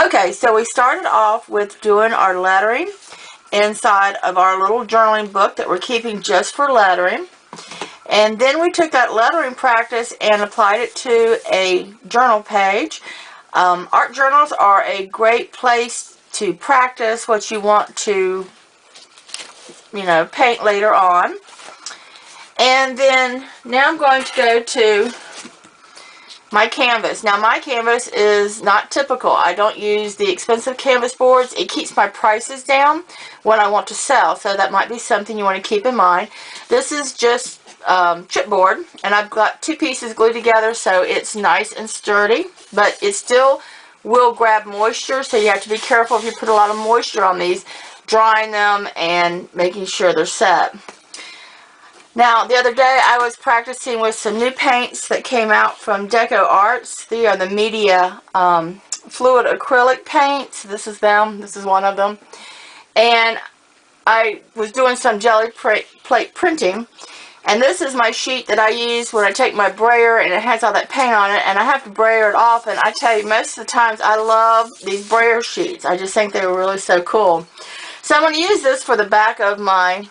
Okay, so we started off with doing our lettering inside of our little journaling book that we're keeping just for lettering. And then we took that lettering practice and applied it to a journal page. Art journals are a great place to practice what you want to, paint later on. And then now I'm going to go to my canvas. Now my canvas is not typical. I don't use the expensive canvas boards. It keeps my prices down when I want to sell, so that might be something you want to keep in mind. This is just chipboard, and I've got two pieces glued together, so it's nice and sturdy, but it still will grab moisture, so you have to be careful if you put a lot of moisture on these, drying them and making sure they're set. Now, the other day I was practicing with some new paints that came out from Deco Arts. They are the Media Fluid Acrylic paints. This is them. This is one of them. And I was doing some jelly plate printing. And this is my sheet that I use when I take my brayer, and it has all that paint on it. And I have to brayer it off. And I tell you, most of the times I love these brayer sheets. I just think they were really so cool. So I'm going to use this for the back of my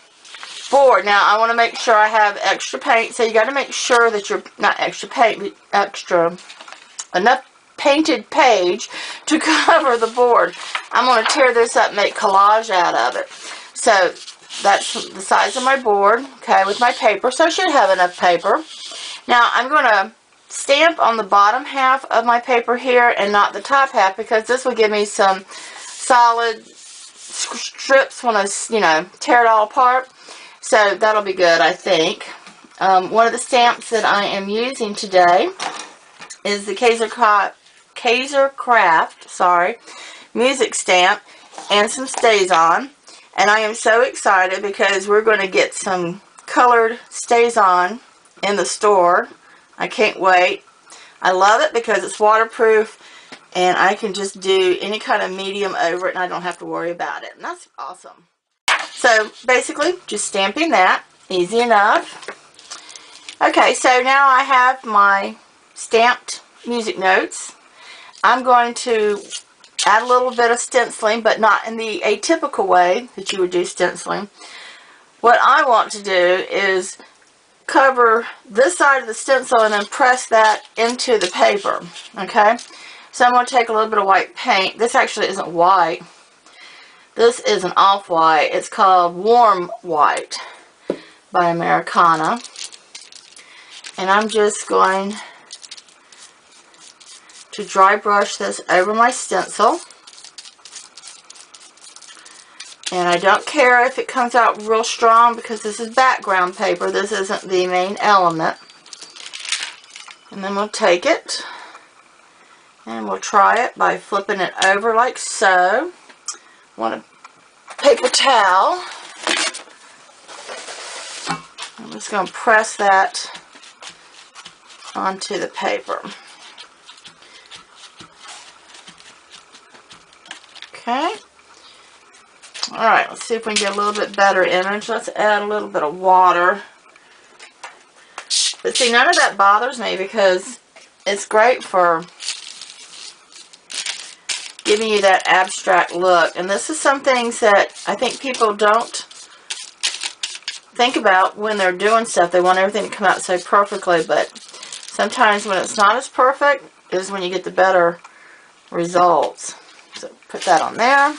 board. Now I want to make sure I have extra paint, so you got to make sure that you're not extra paint, but enough painted page to cover the board. I'm going to tear this up and make collage out of it. So that's the size of my board, okay, with my paper, so I should have enough paper. Now I'm going to stamp on the bottom half of my paper here and not the top half, because this will give me some solid strips when I, tear it all apart. So that'll be good, I think. One of the stamps that I am using today is the Kaiser Craft music stamp and some stays on. And I am so excited because we're going to get some colored stays on in the store. I can't wait. I love it because it's waterproof and I can just do any kind of medium over it and I don't have to worry about it. And that's awesome. So basically just stamping that, easy enough. Okay, so now I have my stamped music notes. I'm going to add a little bit of stenciling, but not in the atypical way that you would do stenciling. What I want to do is cover this side of the stencil and then press that into the paper, okay? So I'm going to take a little bit of white paint. This actually isn't white. This is an off-white. It's called Warm White by Americana. And I'm just going to dry brush this over my stencil. And I don't care if it comes out real strong because this is background paper. This isn't the main element. And then we'll take it and we'll try it by flipping it over like so. Want a paper towel. I'm just going to press that onto the paper. Okay. Alright, let's see if we can get a little bit better image. Let's add a little bit of water. But see, none of that bothers me because it's great for giving you that abstract look. And this is some things that I think people don't think about when they're doing stuff. They want everything to come out so perfectly, but sometimes when it's not as perfect is when you get the better results. So put that on there.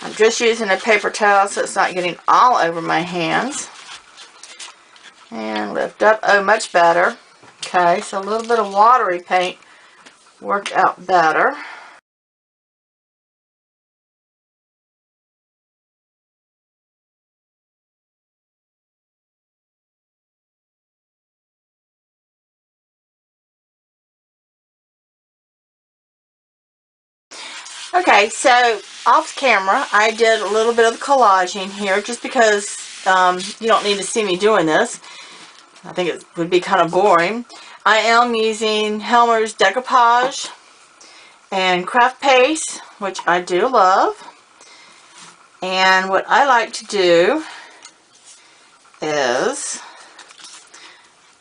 I'm just using a paper towel so it's not getting all over my hands. And lift up. Oh, much better. Okay, so a little bit of watery paint worked out better. Okay, so off camera, I did a little bit of collaging here just because you don't need to see me doing this. I think it would be kind of boring. I am using Helmer's Decoupage and Craft Paste, which I do love. And what I like to do is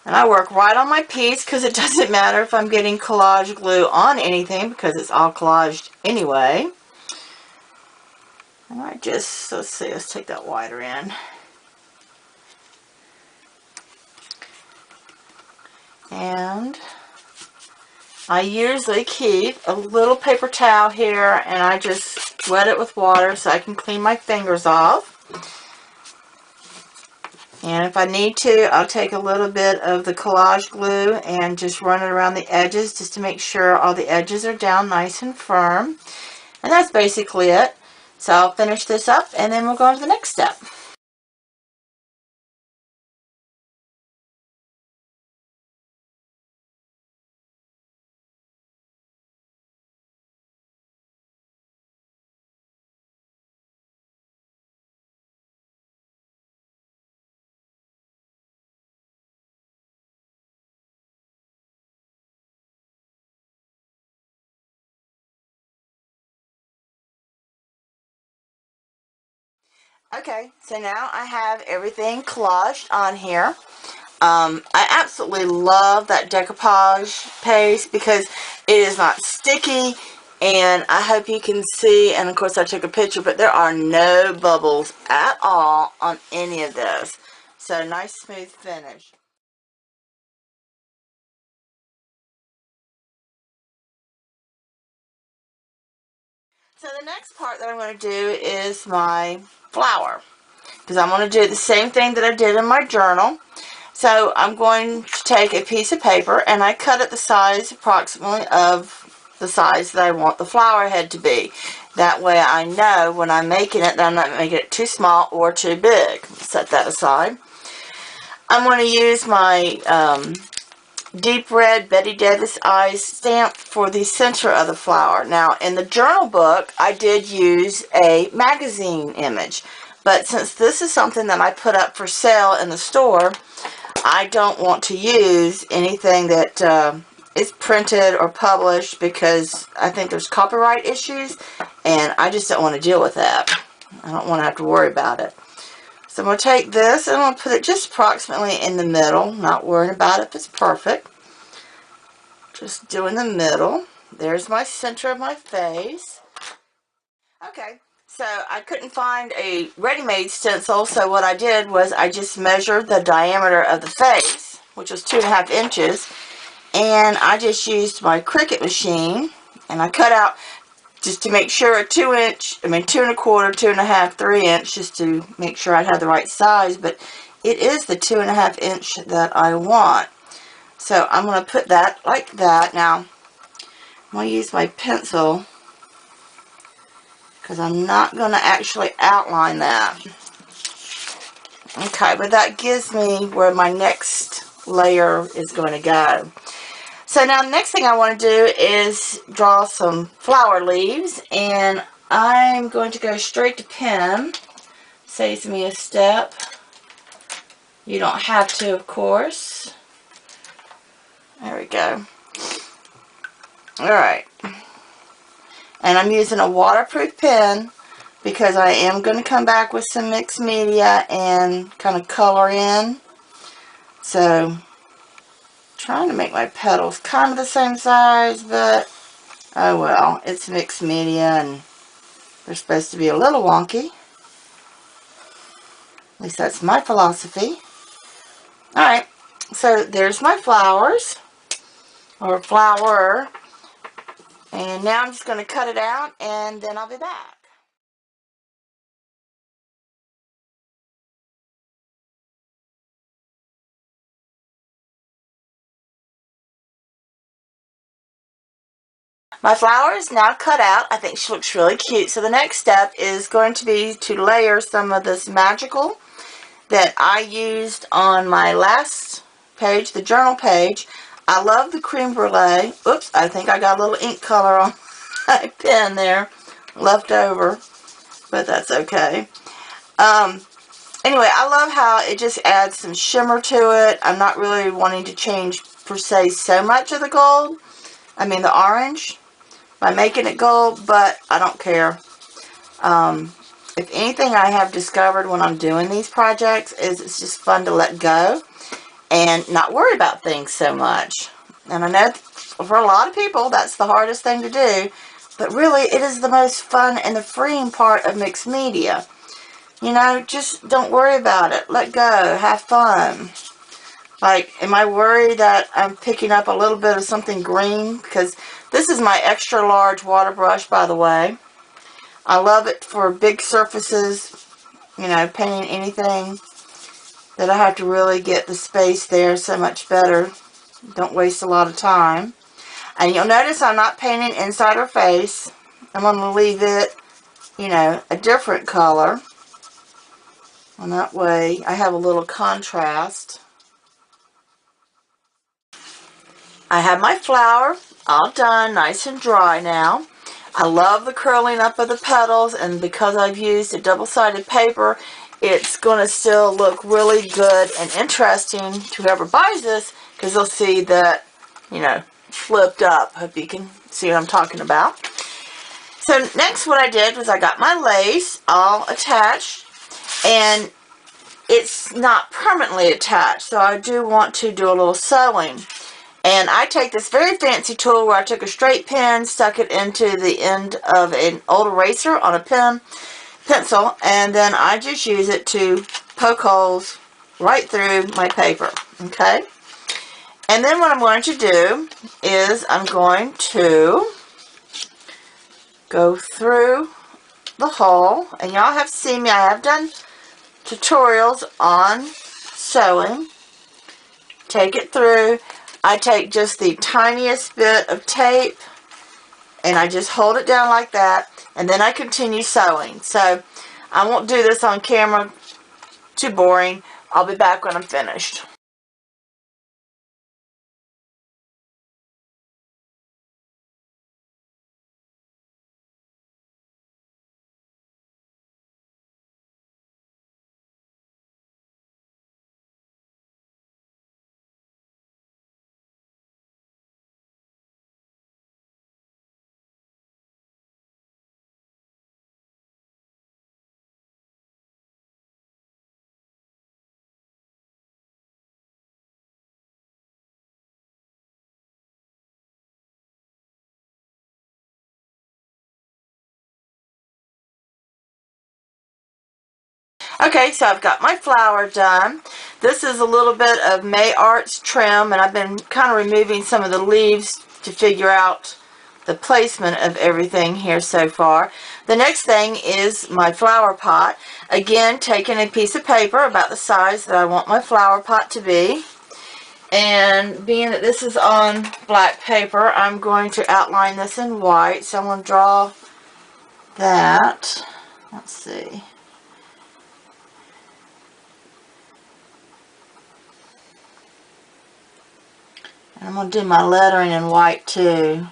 And I work right on my piece because it doesn't matter if I'm getting collage glue on anything because it's all collaged anyway. And I just, let's see, let's take that wider in. And I usually keep a little paper towel here and I just wet it with water so I can clean my fingers off. And if I need to, I'll take a little bit of the collage glue and just run it around the edges just to make sure all the edges are down nice and firm. And that's basically it. So I'll finish this up and then we'll go on to the next step. Okay, so now I have everything collaged on here. I absolutely love that decoupage paste because it is not sticky, and I hope you can see, and of course I took a picture, but there are no bubbles at all on any of this. So nice smooth finish. So the next part that I'm going to do is my flower, because I'm going to do the same thing that I did in my journal. So I'm going to take a piece of paper and I cut it the size approximately of the size that I want the flower head to be. That way I know when I'm making it that I'm not making it too small or too big. Set that aside. I'm going to use my deep red Betty Davis eyes stamp for the center of the flower. Now in the journal book I did use a magazine image, but since this is something that I put up for sale in the store, I don't want to use anything that is printed or published because I think there's copyright issues and I just don't want to deal with that. I don't want to have to worry about it. So I'm going to take this and I'm going to put it just approximately in the middle, not worrying about if it's perfect. Just doing the middle. There's my center of my face. Okay, so I couldn't find a ready-made stencil, so what I did was I just measured the diameter of the face, which was 2.5 inches, and I just used my Cricut machine, and I cut out just to make sure a 2 1/4, 2.5, 3 inch, just to make sure I'd have the right size, but it is the 2.5 inch that I want. So I'm going to put that like that. Now, I'm going to use my pencil because I'm not going to actually outline that. Okay, but that gives me where my next layer is going to go. So now the next thing I want to do is draw some flower leaves, and I'm going to go straight to pen. Saves me a step. You don't have to, of course. There we go. Alright. And I'm using a waterproof pen because I am going to come back with some mixed media and kind of color in. So, trying to make my petals kind of the same size, but oh well, it's mixed media and they're supposed to be a little wonky. At least that's my philosophy. Alright, so there's my flowers, or flower, and now I'm just going to cut it out and then I'll be back. My flower is now cut out. I think she looks really cute. So the next step is going to be to layer some of this magical that I used on my last page, the journal page. I love the cream brulee. Oops, I think I got a little ink color on my pen there left over, but that's okay. Anyway, I love how it just adds some shimmer to it. I'm not really wanting to change per se so much of the gold. I mean the orange by making it gold, but I don't care. If anything I have discovered when I'm doing these projects is it's just fun to let go and not worry about things so much. And I know for a lot of people that's the hardest thing to do, but really it is the most fun and the freeing part of mixed media. You know, just don't worry about it. Let go. Have fun. Like, am I worried that I'm picking up a little bit of something green? Because this is my extra large water brush, by the way. I love it for big surfaces, you know, painting anything that I have to really get the space there so much better. Don't waste a lot of time. And you'll notice I'm not painting inside her face. I'm going to leave it, you know, a different color. And that way I have a little contrast. I have my flower all done, nice and dry now. I love the curling up of the petals, and because I've used a double-sided paper, it's going to still look really good and interesting to whoever buys this, because they'll see that, you know, flipped up. Hope you can see what I'm talking about. So next what I did was I got my lace all attached, and it's not permanently attached, so I do want to do a little sewing. And I take this very fancy tool where I took a straight pen, stuck it into the end of an old eraser on a pencil, and then I just use it to poke holes right through my paper, okay? And then what I'm going to do is I'm going to go through the hole, and y'all have seen me, I have done tutorials on sewing. Take it through. I take just the tiniest bit of tape and I just hold it down like that, and then I continue sewing. So I won't do this on camera, too boring. I'll be back when I'm finished. Okay, so I've got my flower done. This is a little bit of May Arts trim, and I've been kind of removing some of the leaves to figure out the placement of everything here so far. The next thing is my flower pot. Again, taking a piece of paper about the size that I want my flower pot to be. And being that this is on black paper, I'm going to outline this in white. So I'm going to draw that. Let's see. And I'm going to do my lettering in white too.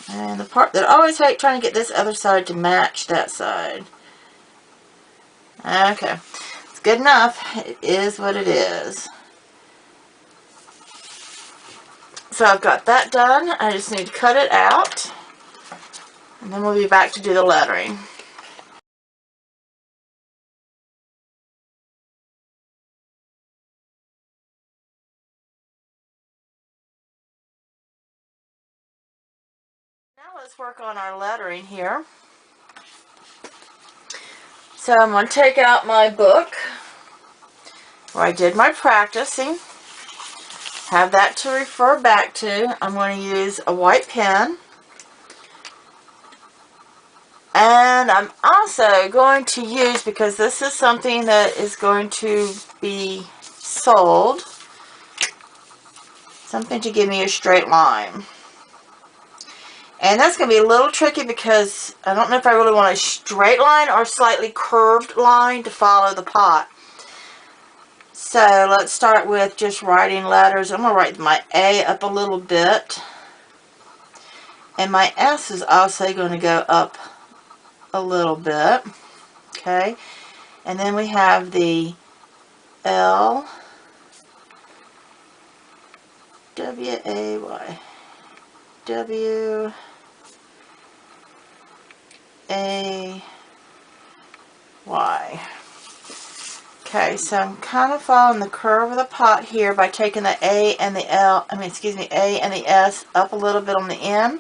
And the part that I always hate trying to get this other side to match that side. Okay. It's good enough. It is what it is. So I've got that done. I just need to cut it out. And then we'll be back to do the lettering. Now let's work on our lettering here. So I'm going to take out my book where I did my practicing. Have that to refer back to. I'm going to use a white pen. And I'm also going to use, because this is something that is going to be sold, something to give me a straight line. And that's going to be a little tricky because I don't know if I really want a straight line or a slightly curved line to follow the pot. So let's start with just writing letters. I'm going to write my A up a little bit. And my S is also going to go up a little bit. Okay. And then we have the L, W, A, Y, W, A, Y. Okay, so I'm kind of following the curve of the pot here by taking the A and the A and the S up a little bit on the end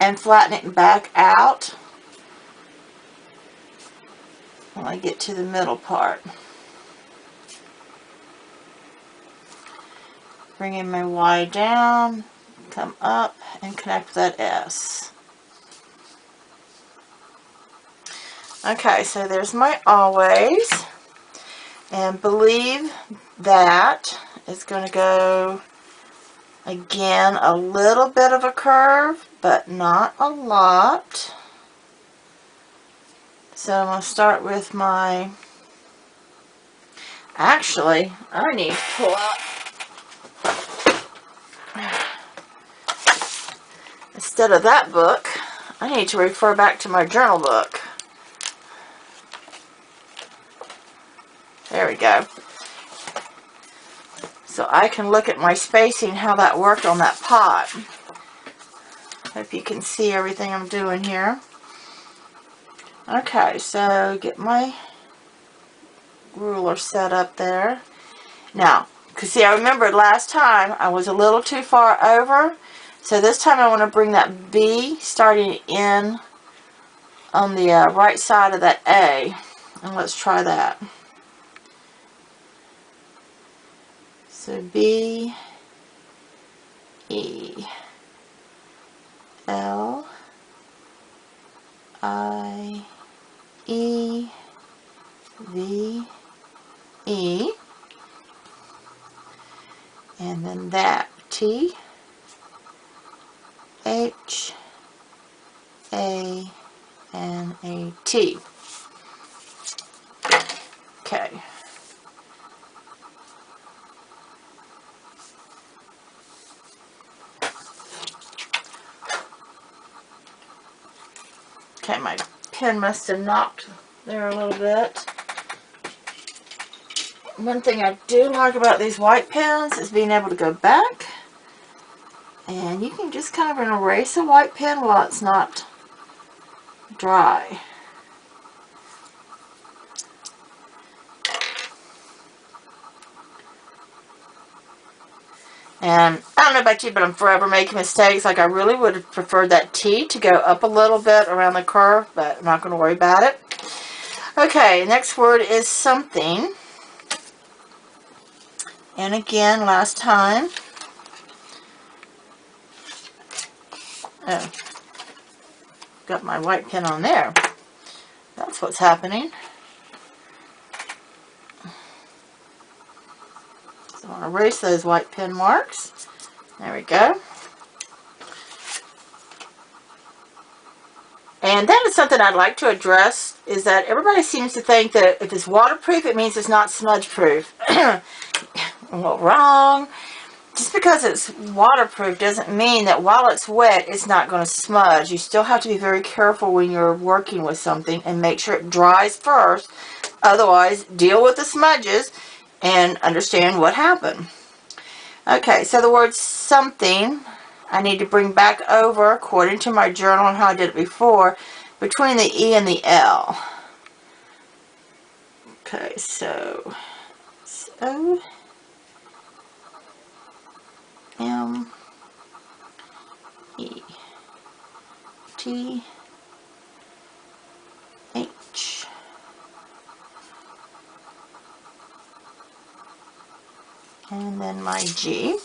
and flattening it back out when I get to the middle part. Bringing my Y down, come up and connect that S. Okay, so there's my always. And believe that it's going to go, again, a little bit of a curve, but not a lot. So I'm going to start with my, actually, I need to pull out, instead of that book, I need to refer back to my journal book. There we go. So I can look at my spacing, how that worked on that pot. Hope you can see everything I'm doing here. Okay, so get my ruler set up there. Now, because see, I remembered last time I was a little too far over. So this time I want to bring that B starting in on the right side of that A. And let's try that. So B, E, L, I, E, V, E. And then that T, H, A, and a T. Okay. Okay, my pen must have knocked there a little bit. One thing I do like about these white pens is being able to go back, and you can just kind of erase a white pen while it's not dry. And I don't know about you, but I'm forever making mistakes. Like, I really would have preferred that T to go up a little bit around the curve, but I'm not going to worry about it. Okay, next word is something. And again, last time. Oh, got my white pen on there. That's what's happening. So I want to erase those white pen marks. There we go. And that is something I'd like to address, is that everybody seems to think that if it's waterproof, it means it's not smudge proof. Well, wrong. Just because it's waterproof doesn't mean that while it's wet, it's not going to smudge. You still have to be very careful when you're working with something and make sure it dries first. Otherwise, deal with the smudges and understand what happened. Okay, so the word something, I need to bring back over, according to my journal and how I did it before, between the E and the L. Okay, so it's O, M, E, T, H, and then my G.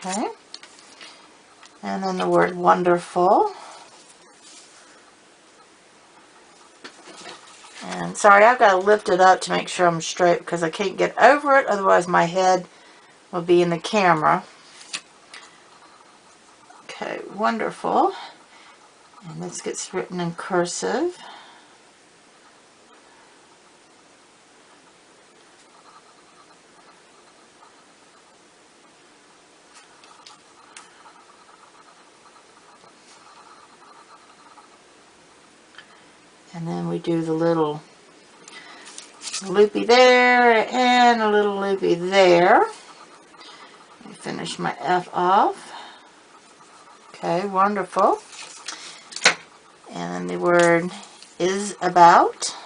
Okay, and then the word wonderful. And sorry, I've got to lift it up to make sure I'm straight because I can't get over it, otherwise my head will be in the camera. Okay, wonderful. And this gets written in cursive. And then we do the little loopy there and a little loopy there. Let me finish my F off. Okay, wonderful. And then the word is about.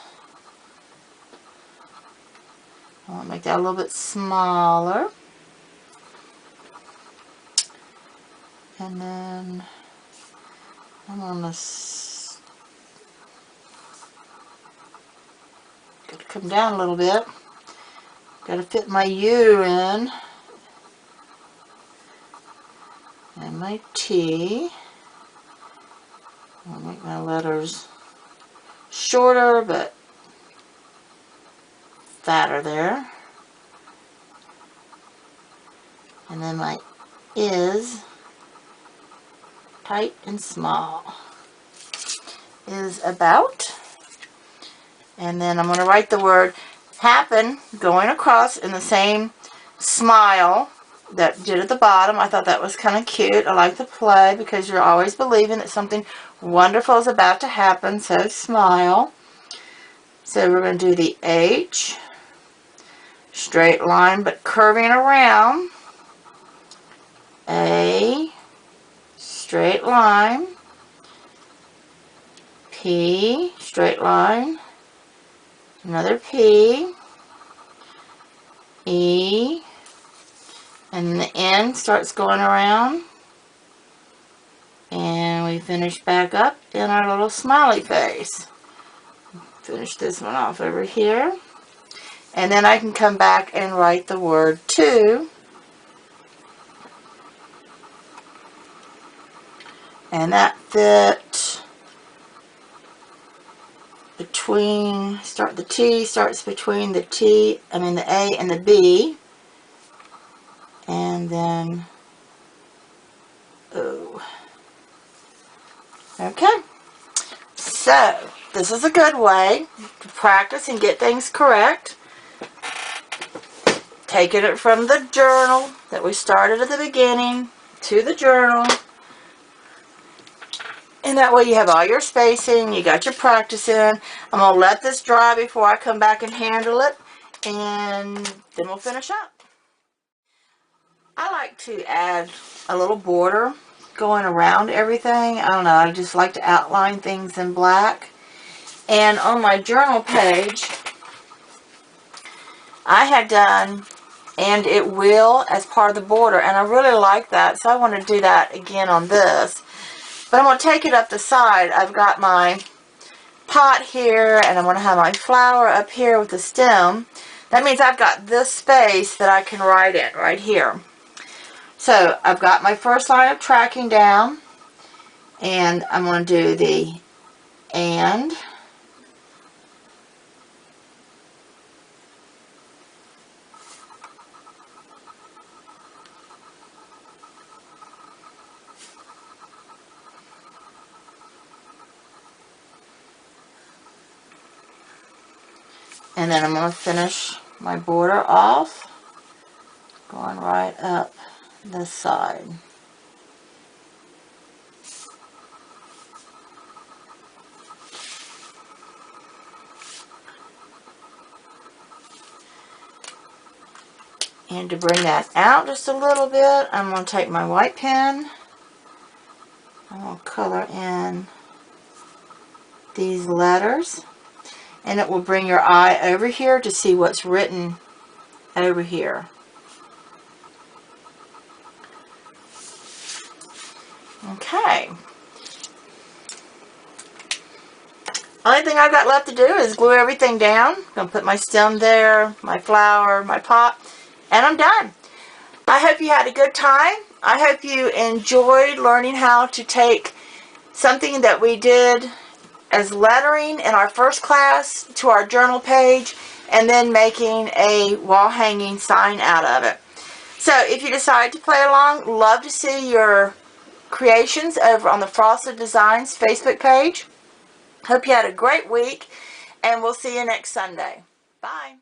I want to make that a little bit smaller. And then I'm on this. Got to come down a little bit. Got to fit my U in. And my T. I'll make my letters shorter but fatter there. And then my is tight and small. Is about. And then I'm going to write the word happen going across in the same smile that did at the bottom. I thought that was kind of cute. I like the play because you're always believing that something wonderful is about to happen, so smile. So we're going to do the H, straight line but curving around. A, straight line. P, straight line. Another P. E. And the N starts going around. And we finish back up in our little smiley face. Finish this one off over here. And then I can come back and write the word to. And that fit between, the T starts between the the A and the B. And then O. Okay. So, this is a good way to practice and get things correct. Taking it from the journal that we started at the beginning to the journal. And that way you have all your spacing, you got your practice in. I'm going to let this dry before I come back and handle it. And then we'll finish up. I like to add a little border going around everything. I don't know, I just like to outline things in black. And on my journal page, I had done and it will as part of the border, and I really like that, so I want to do that again on this. But I'm going to take it up the side. I've got my pot here, and I'm going to have my flower up here with the stem. That means I've got this space that I can write in right here. So I've got my first line of tracking down, and I'm going to do the and. And then I'm going to finish my border off, going right up this side. And to bring that out just a little bit, I'm going to take my white pen. I'm going to color in these letters. And it will bring your eye over here to see what's written over here. Okay. Only thing I've got left to do is glue everything down. I'm going to put my stem there, my flower, my pot, and I'm done. I hope you had a good time. I hope you enjoyed learning how to take something that we did as lettering in our first class to our journal page, and then making a wall hanging sign out of it. So if you decide to play along, love to see your creations over on the Frosted Designs Facebook page. Hope you had a great week, and we'll see you next Sunday. Bye.